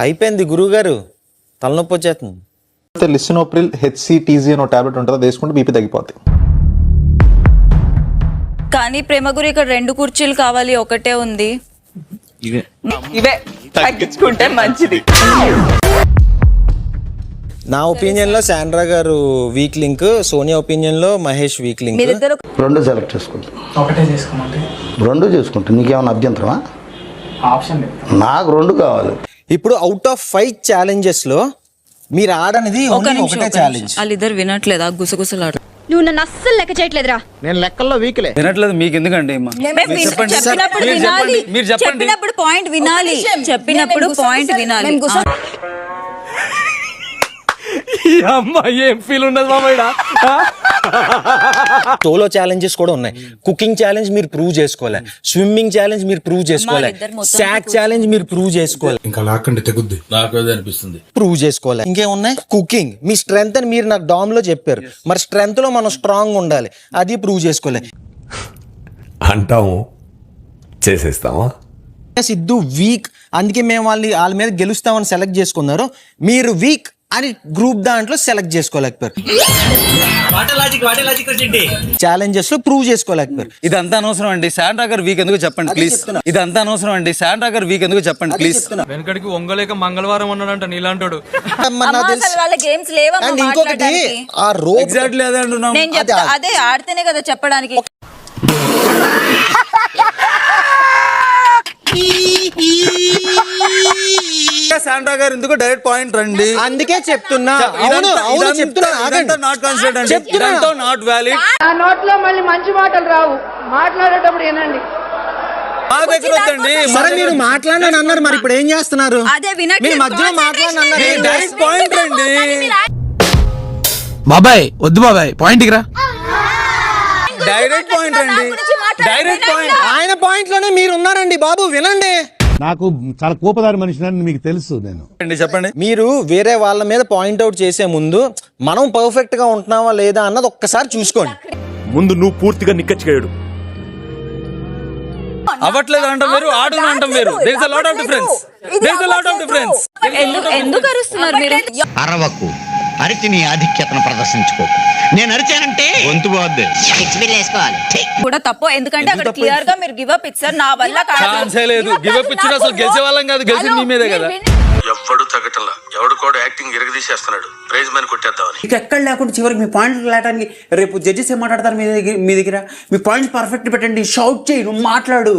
అయిపోయింది గురువు గారు, తలనొప్పి వచ్చేస్తుంది. లిసినోప్రిల్ HCTZ అనే టాబ్లెట్ ఉంటుంది, అది వేసుకుంటే బీపీ తగ్గిపోద్ది. కానీ ప్రేమ గురి ఇక్కడ 2 కుర్చీలు కావాలి, ఒకటే ఉంది. ఇవే తగ్గించుకుంటే మంచిది. నా ఒపీనియన్ లో శాండ్రా గారు వీక్ లింక్, సోనియా ఒపీనియన్ లో మహేష్ వీక్ లింక్. మీరిద్దరు రెండు సెలెక్ట్ చేసుకుంటాం. ఒకటే చేసుకోమంటే రెండు చేసుకుంటాం. నీకేమైనా అభ్యంతరమా? ఆప్షన్ లేదు, నాకు రెండు కావాలి. ఇప్పుడు అవుట్ ఆఫ్ 5 ఛాలెంజెస్ లో మీరు ఆడనిది ఒకటే ఛాలెంజ్. వాళ్ళిద్దరు వినట్లేదా? గుసగుసలాడు. నువ్వు నన్ను అస్సలు లెక్క చేయట్లేదురా. నేను లెక్కల్లో వీక్లే. వినట్లేదు మీకు ఎందుకండి? చెప్పినప్పుడు పాయింట్ వినాలి, చెప్పినప్పుడు పాయింట్ వినాలి. ఏం ఫీల్ ఉన్నది మామయ్య? సోలో ఛాలెంజెస్ కూడా ఉన్నాయి. కుకింగ్ ఛాలెంజ్ మీరు ప్రూవ్ చేసుకోవాలి, స్విమ్మింగ్ ఛాలెంజ్ మీరు ప్రూవ్ చేసుకోవాలి, సాక్ ఛాలెంజ్ మీరు ప్రూవ్ చేసుకోవాలి. ఇంకా నాకండి తెగుద్ది, నాకు అదే అనిపిస్తుంది. ప్రూవ్ చేసుకోవాలి. ఇంకేమున్నాయి? కుకింగ్ మీ స్ట్రెంగ్త్ అని మీరు నాకు డామ్ లో చెప్పారు, మరి స్ట్రెంగ్త్ లో మనం స్ట్రాంగ్ ఉండాలి, అది ప్రూవ్ చేసుకోవాలి. అంటాము చేసేస్తామా? సిద్ధు వీక్, అందుకే మేము వాళ్ళ మీద గెలుస్తామని సెలెక్ట్ చేసుకున్నారు. మీరు వీక్ అని గ్రూప్ దాంట్లో సెలెక్ట్ చేసుకోలేకపోయారు, ఛాలెంజెస్ లో ప్రూవ్ చేసుకోలేకపోయారు. ఇదంతా అనవసరం అండి. శాండ్రా గారు వీక్ ఎందుకు చెప్పండి ప్లీజ్. ఇదంతా అనవసరం అండి. శాండ్రా గారు వీక్ ఎందుకు చెప్పండి ప్లీజ్. వెనకడికి ఒంగలేక మంగళవారం ఉన్నాడంట నీలాంటోడు. వాళ్ళ గేమ్స్ లేవా? ఇంకొకటి ఆ రోప్ ఎగ్జాక్ట్లీ అదే అంటున్నాం. అదే ఆడితేనే కదా చెప్పడానికి. శాండ్రా గారు ఎందుకు డైరెక్ట్ పాయింట్ రండి. అందుకే చెప్తున్నా. Not valid. ఆ నోట్లో మళ్ళీ మంచి మాటలు రావు, మాట్లాడేటప్పుడు ఏనండి. మా దగ్గర వద్దండి. సరే మీరు మాట్లాడని అన్నారు, మరి ఇప్పుడు ఏం చేస్తున్నారు? అదే వినట్లేదు. మీరు మధ్యలో మాట్లాడని అన్నారు. డైరెక్ట్ పాయింట్ రండి. బాబాయ్ వద్దు బాబాయ్, పాయింట్ రా. డైరెక్ట్ పాయింట్ రండి. Direct point. ఆయన పాయింట్ లోనే మీరు ఉన్నారండి బాబు, వినండి. నాకు చాలా కోపదారి మనిషిని మీకు తెలుసు. నేను చెప్పండి. మీరు వేరే వాళ్ళ మీద పాయింట్ అవుట్ చేసే ముందు మనం పర్ఫెక్ట్ గా ఉంటున్నావా లేదా అన్నది ఒక్కసారి చూసుకోండి. ముందు నువ్వు పూర్తిగా నిక్కచ్చిగాడు. అవ్వట్లేదు అంటాం వేరు, ఆడును అంటాం వేరు. There is a lot of difference. There is a lot of difference. ఎందుకు అరుస్తున్నారు మీరు? అరవకు, అరిచి నీ ఆధిక్యతను ప్రదర్శించుకోకు. నేను అరిచానంటే గొంతు పోద్ది. కూడా తప్పు, ఎందుకంటే అక్కడ క్లియర్ గా మీరు గివ్ అప్ ఇచ్చారు. నా వల్ల ఛాన్సే లేదు. గివ్ అప్ ఇచ్చిన అసలు గెలిచే వాళ్ళం కాదు, గెలిచింది మీ మీదే కదా. ఎవడు తగ్గటంలా, ఎవడు కూడా యాక్టింగ్ ఇరగదీసేస్తున్నాడు. ప్రైజ్ మని కొట్టేద్దామని. ఇక ఎక్కడ లేకుండా చివరికి మీ పాయింట్లు లేటానికి రేపు జడ్జెస్ ఏం మాట్లాడతారు మీ దగ్గర? మీ పాయింట్స్ పర్ఫెక్ట్ పెట్టండి, షౌట్ చేయి, నువ్వు మాట్లాడు.